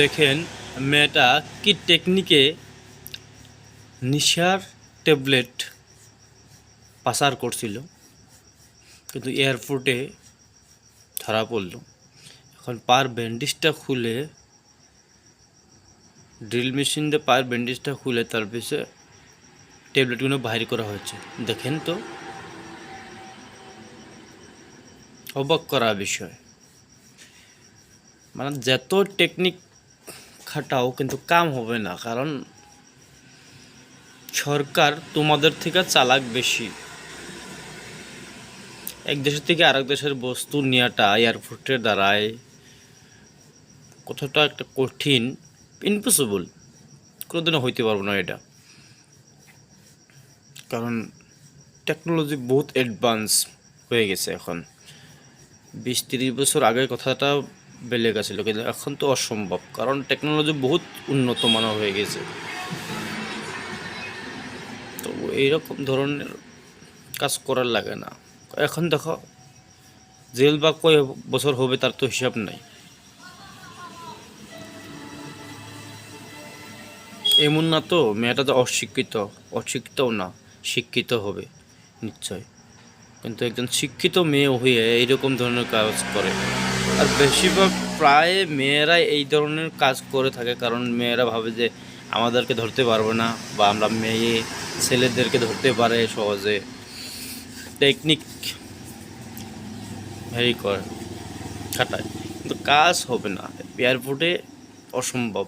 দেখেন মেয়েটা কি টেকনিকে নিশার ট্যাবলেট পাচার করছিল, কিন্তু এয়ারপোর্টে ধরা পড়ল। এখন পার ব্যান্ডেজটা খুলে, ড্রিল মেশিন দিয়ে পার ব্যান্ডেজটা খুলে তার পিছনে ট্যাবলেটগুলো বাইর করা হচ্ছে। দেখেন তো, অবাক করা বিষয়। মানে যত টেকনিক খাটাও কিন্তু কাম হবে না, কারণ সরকার তোমাদের থেকে চালাক বেশি। এক দেশের থেকে আরেক দেশের বস্তু নেওয়াটা এয়ারপোর্টের দ্বারায় কতটা একটা কঠিন, ইম্পসিবল, কোনোদিনও হইতে পারবো না এটা। কারণ টেকনোলজি বহুত অ্যাডভান্স হয়ে গেছে। এখন 20-30 বছর আগের কথাটা বেলেগ আছিল, কিন্তু এখন তো অসম্ভব, কারণ টেকনোলজি বহুত উন্নত মানের হয়ে গেছে। তো এইরকম ধরনের কাজ করার লাগে না। এখন দেখো জেল বা কয় বছর হবে তার তো হিসাব নাই। এমন না তো মেয়েটা তো অশিক্ষিতও না, শিক্ষিত হবে নিশ্চয়, কিন্তু একজন শিক্ষিত মেয়ে হয়ে এইরকম ধরনের কাজ করে। আর বেশিরভাগ প্রায় মেয়েরা এই ধরনের কাজ করে থাকে, কারণ মেয়েরা ভাবে যে আমাদেরকে ধরতে পারবে না, বা আমরা মেয়ে ছেলেদেরকে ধরতে পারে সহজে। টেকনিক ভেরি করে খাটায়, কিন্তু কাজ হবে না এয়ারপোর্টে, অসম্ভব।